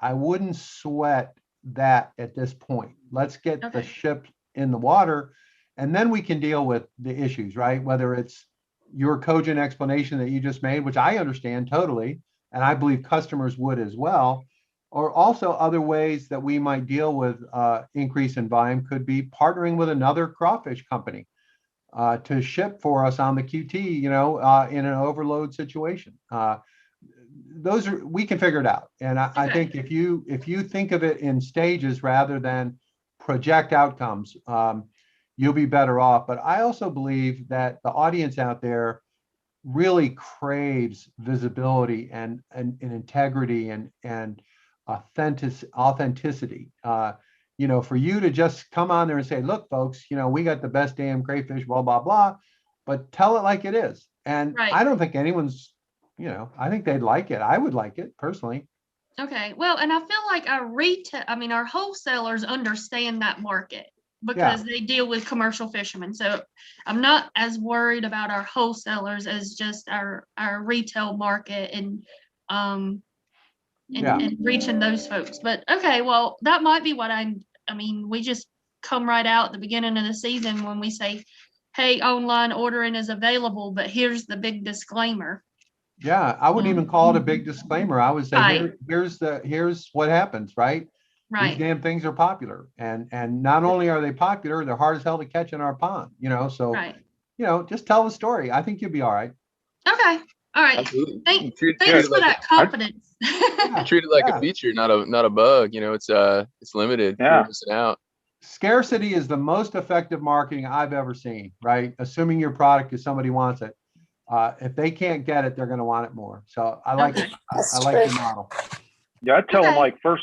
I wouldn't sweat that at this point. Let's get the ship in the water, and then we can deal with the issues, right? Whether it's your cogent explanation that you just made, which I understand totally, and I believe customers would as well, or also other ways that we might deal with increase in volume could be partnering with another crawfish company to ship for us on the QT, you know, in an overload situation. We can figure it out. And I think if you think of it in stages rather than project outcomes, you'll be better off. But I also believe that the audience out there really craves visibility and integrity and authenticity. You know, for you to just come on there and say, look, folks, you know, we got the best damn crayfish, blah, blah, blah, but tell it like it is. And I don't think anyone's, you know, I think they'd like it. I would like it personally. Okay. Well, and I feel like our wholesalers understand that market because they deal with commercial fishermen. So I'm not as worried about our wholesalers as just our retail market and reaching those folks. But okay, well, that might be what I mean, we just come right out at the beginning of the season when we say, hey, online ordering is available, but here's the big disclaimer. Yeah, I wouldn't even call it a big disclaimer. I would say here's what happens, right? These damn things are popular, and not only are they popular, they're hard as hell to catch in our pond, you know. So you know, just tell the story. I think you'll be all right. Okay. All right. Thanks for that confidence. Treat it like a feature, not a bug. You know, it's limited. You're missing out. Scarcity is the most effective marketing I've ever seen, right? Assuming your product is somebody wants it. If they can't get it, they're going to want it more. So I like it. I like your model. Yeah, I tell them like first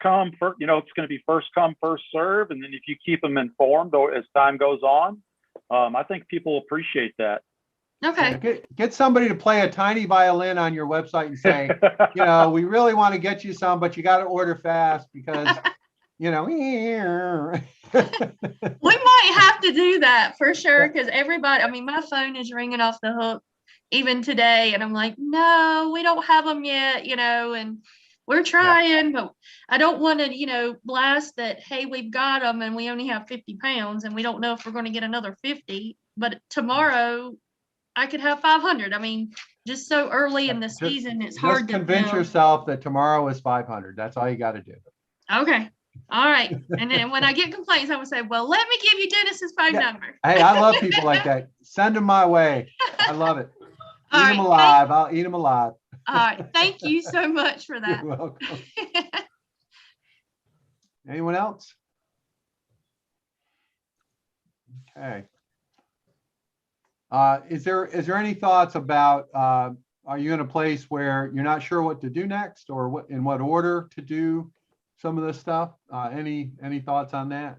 come, you know, it's going to be first come, first serve, and then if you keep them informed as time goes on, I think people appreciate that. Okay. Get somebody to play a tiny violin on your website and say, we really want to get you some, but you got to order fast because, We might have to do that for sure, because everybody, I mean, my phone is ringing off the hook even today, and I'm like, no, we don't have them yet, and we're trying, but I don't want to, blast that, hey, we've got them and we only have 50 pounds and we don't know if we're going to get another 50, but tomorrow I could have 500. I mean, just so early in the season, it's hard just to convince tell. yourself that tomorrow is 500. That's all you got to do. Okay. All right. And then when I get complaints, I would say, well, let me give you Dennis's phone number. Hey, I love people like that. Send them my way. I love it. Eat them alive. I'll eat them alive. All right. Thank you so much for that. You're welcome. Anyone else? Okay. Is there any thoughts about, are you in a place where you're not sure what to do next, or in what order to do some of this stuff? Any thoughts on that?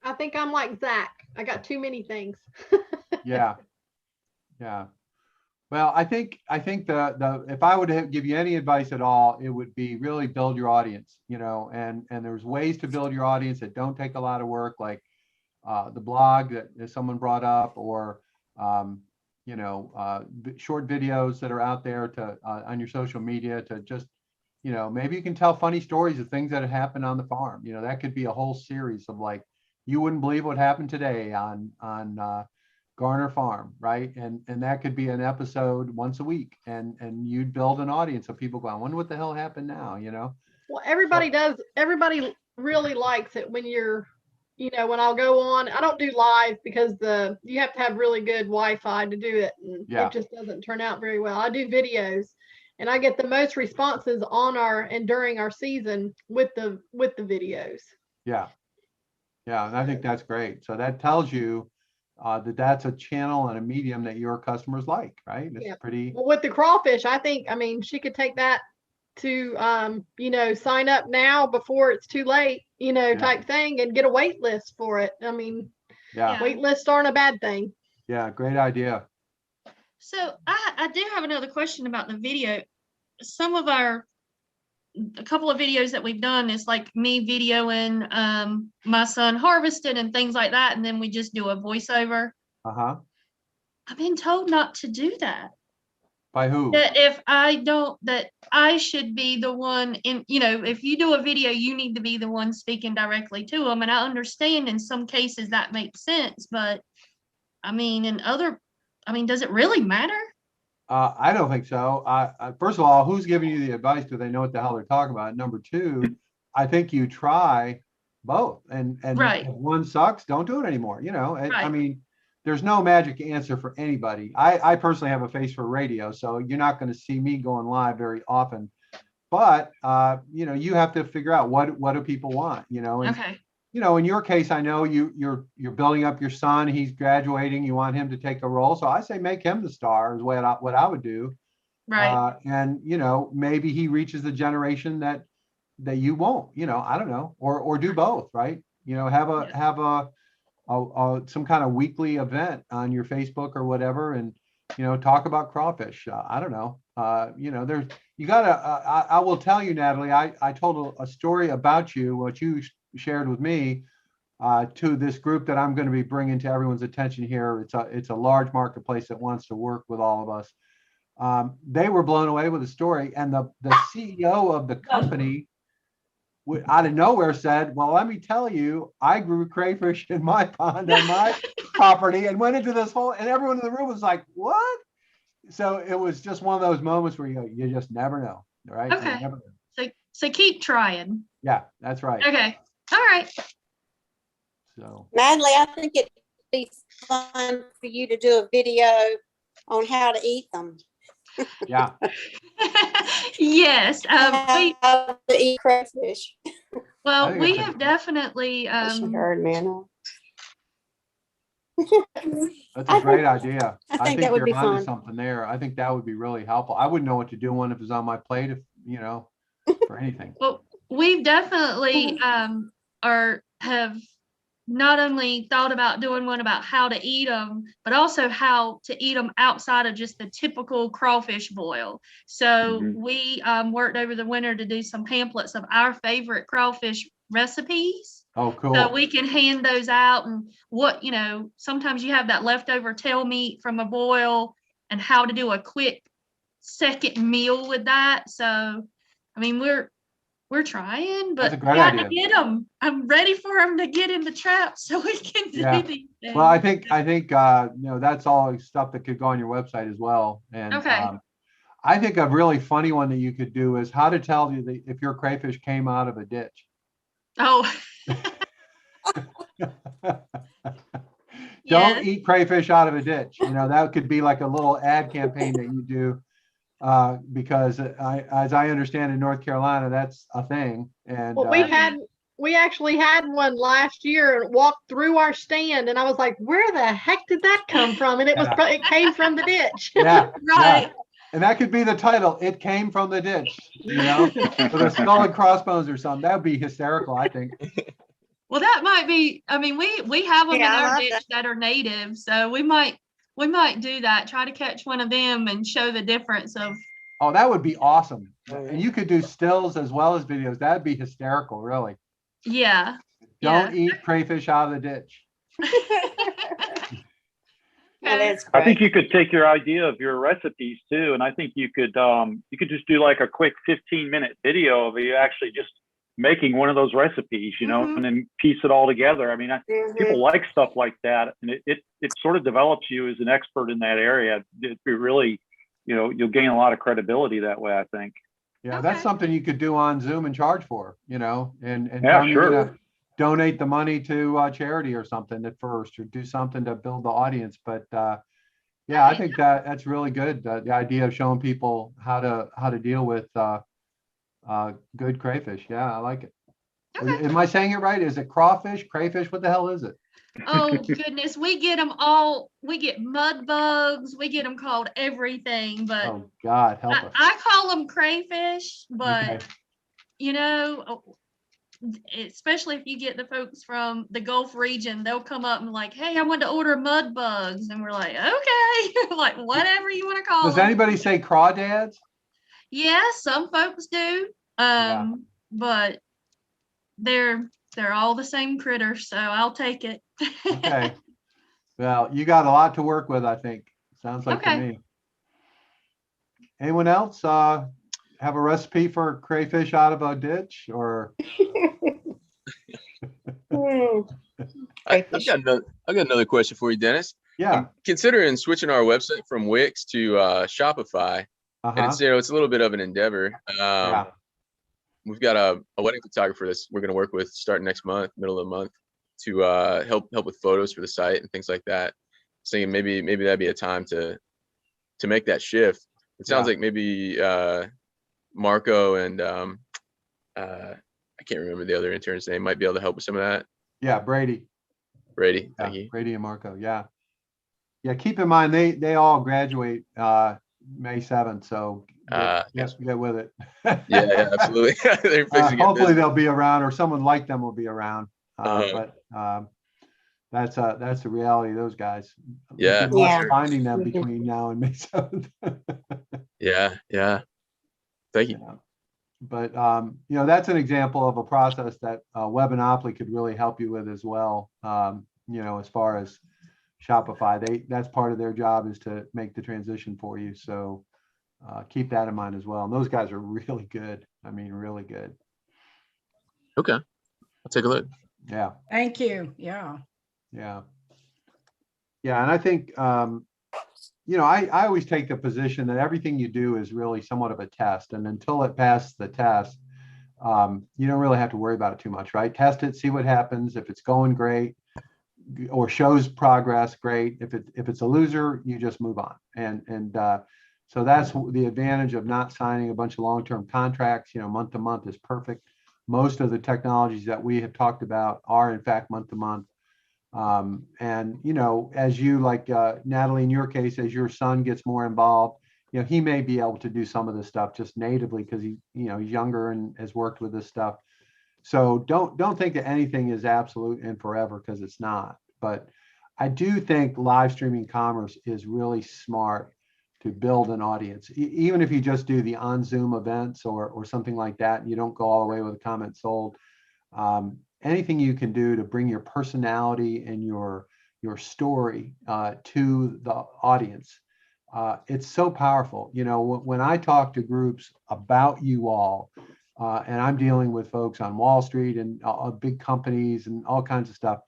I think I'm like Zach. I got too many things. Yeah. Well, I think the if I were to give you any advice at all, it would be really build your audience, and there's ways to build your audience that don't take a lot of work, like the blog that someone brought up, or short videos that are out there to on your social media to just, maybe you can tell funny stories of things that have happened on the farm. That could be a whole series of, like, you wouldn't believe what happened today on Garner Farm, right? And that could be an episode once a week, and you'd build an audience of people going, I wonder what the hell happened now, Well, everybody does. Everybody really likes it when you're, when I'll go on. I don't do live because you have to have really good Wi-Fi to do it, and it just doesn't turn out very well. I do videos, and I get the most responses on and during our season with the videos. Yeah, and I think that's great. So that tells you that's a channel and a medium that your customers like, right? It's pretty. Well, with the crawfish, I mean, she could take that to, sign up now before it's too late, type thing, and get a wait list for it. I mean, wait lists aren't a bad thing. Yeah, great idea. So I do have another question about the video. A couple of videos that we've done is like me videoing my son harvesting and things like that, and then we just do a voiceover. I've been told not to do that. By who? That I should be the one if you do a video, you need to be the one speaking directly to them. And I understand in some cases that makes sense, but I mean, does it really matter? I don't think so. First of all, who's giving you the advice? Do they know what the hell they're talking about? Number two, I think you try both, and right. If one sucks, don't do it anymore. Right. I mean, there's no magic answer for anybody. I personally have a face for radio, so you're not going to see me going live very often. But you have to figure out what do people want. And, okay. In your case, I know you're building up your son. He's graduating. You want him to take a role. So I say make him the star is what I would do. Right. And maybe he reaches the generation that you won't. I don't know, or do both. Right. Have some kind of weekly event on your Facebook or whatever, and talk about crawfish. I don't know. There's I will tell you, Natalie. I told a story about you, what you shared with me, to this group that I'm going to be bringing to everyone's attention here. It's a large marketplace that wants to work with all of us. They were blown away with the story, and the CEO of the company out of nowhere said, well, let me tell you, I grew crayfish in my pond on my property, and went into this whole, and everyone in the room was like, what? So it was just one of those moments where you just never know, right? Okay. Never know. So keep trying. Yeah, that's right. Okay. All right. So Natalie, I think it'd be fun for you to do a video on how to eat them. Yeah. Yes. How to eat crayfish. Well, we have definitely. Heard, man. That's a great idea. I think that would be fun. Something there. I think that would be really helpful. I wouldn't know what to do if it was on my plate, for anything. Well, we've definitely have not only thought about doing one about how to eat them, but also how to eat them outside of just the typical crawfish boil. So we worked over the winter to do some pamphlets of our favorite crawfish recipes. Oh, cool. So we can hand those out, and what, sometimes you have that leftover tail meat from a boil, and how to do a quick second meal with that. So, I mean, we're trying, That's a but great got to idea. get them. I'm ready for them to get in the trap so we can do Yeah. these things. Well, I think that's all stuff that could go on your website as well. And Okay. I think a really funny one that you could do is how to tell you if your crayfish came out of a ditch. Oh, Don't eat crayfish out of a ditch. That could be like a little ad campaign that you do, because as I understand in North Carolina, that's a thing. And Well, we actually had one last year and walked through our stand, and I was like, where the heck did that come from? And it came from the ditch. Yeah, right. yeah. And that could be the title. It came from the ditch, with a skull and crossbones or something. That would be hysterical, I think. Well, that might be. I mean, we have them in I our love ditch that are native, so we might do that. Try to catch one of them and show the difference of. Oh, that would be awesome. And you could do stills as well as videos. That'd be hysterical, really. Yeah. Don't eat crayfish out of the ditch. I think you could take your idea of your recipes too, and I think you could just do like a quick 15-minute video of you actually just making one of those recipes, and then piece it all together. I mean, people like stuff like that, and it sort of develops you as an expert in that area. It really, you'll gain a lot of credibility that way, I think. Yeah, that's something you could do on Zoom and charge for, and Yeah, tell you're sure. gonna donate the money to charity or something at first, or do something to build the audience. But yeah, I think that's really good. The idea of showing people how to deal with good crayfish. Yeah, I like it. Okay. Am I saying it right? Is it crawfish, crayfish? What the hell is it? Oh goodness, we get them all. We get mud bugs. We get them called everything. But Oh God, help us. I call them crayfish. But Okay. especially if you get the folks from the Gulf region, they'll come up and like, hey, I want to order mud bugs, and we're like, okay, like whatever you want to call Does them. anybody say crawdads? Yeah, some folks do. But they're all the same critters, so I'll take it. Okay. Well, you got a lot to work with, I think. Sounds like to me. Anyone else have a recipe for crayfish out of a ditch, or? I've got another question for you, Dennis. Yeah. I'm considering switching our website from Wix to Shopify, and it's it's a little bit of an endeavor. We've got a wedding photographer that we're going to work with starting next month, middle of the month, to help with photos for the site and things like that. Saying maybe that'd be a time to make that shift. It sounds like maybe Marco and I can't remember the other intern's name, might be able to help with some of that. Yeah, Brady. Thank you. Brady and Marco. Yeah. Keep in mind they all graduate May 7th, so get with it. yeah, absolutely. Hopefully they'll be around, or someone like them will be around. But that's the reality of those guys. Yeah. Good luck finding them between now and May 7th. Yeah. Thank you. But that's an example of a process that Webinopoly could really help you with as well. As far as Shopify, that's part of their job, is to make the transition for you. So keep that in mind as well. And those guys are really good. I mean, really good. Okay, I'll take a look. Yeah. Thank you. Yeah. And I think I always take the position that everything you do is really somewhat of a test, and until it passes the test, you don't really have to worry about it too much, right? Test it, see what happens. If it's going great or shows progress, great. If it's a loser, you just move on. And so that's the advantage of not signing a bunch of long-term contracts. Month to month is perfect. Most of the technologies that we have talked about are in fact month to month. And as you, like Natalie, in your case, as your son gets more involved, he may be able to do some of this stuff just natively because he's younger and has worked with this stuff. So don't think that anything is absolute and forever, because it's not. But I do think live streaming commerce is really smart to build an audience. Even if you just do the on Zoom events or something like that, and you don't go all the way with a comment sold, anything you can do to bring your personality and your story to the audience. It's so powerful. You know, when I talk to groups about you all, and I'm dealing with folks on Wall Street and big companies and all kinds of stuff,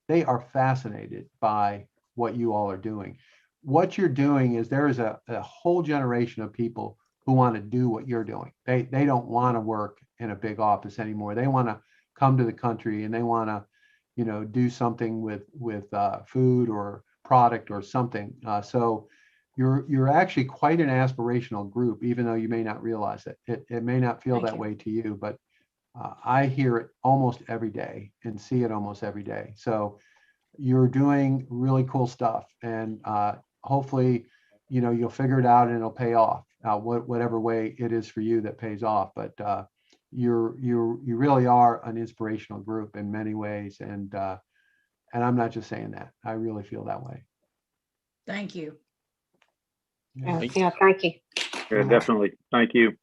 they are fascinated by what you all are doing. What you're doing is there is a whole generation of people who want to do what you're doing. They don't want to work in a big office anymore. They want to come to the country and they want to, you know, do something with food or product or something. So you're actually quite an aspirational group, even though you may not realize it. It may not feel that way to you, but I hear it almost every day and see it almost every day. So you're doing really cool stuff, and hopefully, you know, you'll figure it out and it'll pay off. Whatever way it is for you that pays off, but you really are an inspirational group in many ways, and I'm not just saying that. I really feel that way. Thank you. Yeah, thank you. Yeah, definitely. Thank you.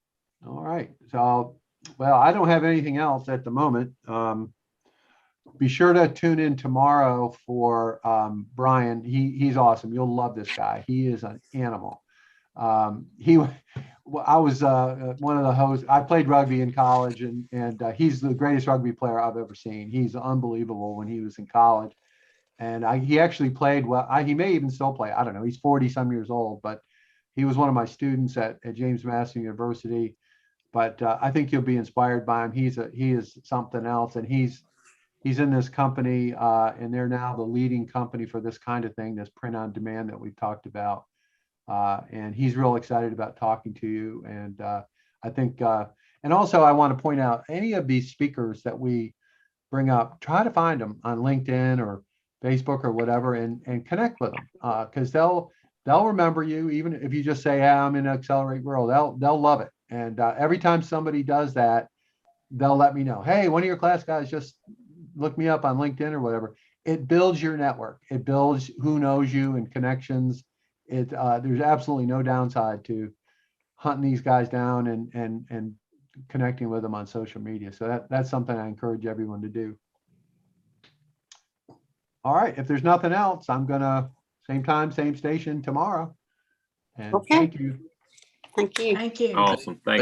All right. So, well, I don't have anything else at the moment. Be sure to tune in tomorrow for Brian. He's awesome. You'll love this guy. He is an animal. I was one of the hosts. I played rugby in college, and he's the greatest rugby player I've ever seen. He's unbelievable when he was in college, and he actually played well. He may even still play. I don't know. He's 40 some years old, but he was one of my students at James Madison University. But I think you'll be inspired by him. He is something else, and he's in this company, and they're now the leading company for this kind of thing, this print on demand that we've talked about. And he's real excited about talking to you. And I think, and also I want to point out, any of these speakers that we bring up, try to find them on LinkedIn or Facebook or whatever, and connect with them, because they'll remember you, even if you just say, yeah, I'm in Accelerate World. They'll love it. And every time somebody does that, they'll let me know, hey, one of your class guys just look me up on LinkedIn or whatever. It builds your network. It builds who knows you and connections. There's absolutely no downside to hunting these guys down and connecting with them on social media. So that's something I encourage everyone to do. All right. If there's nothing else, I'm gonna same time, same station tomorrow. And Okay. thank you. Thank you. Thank you. Awesome. Thanks.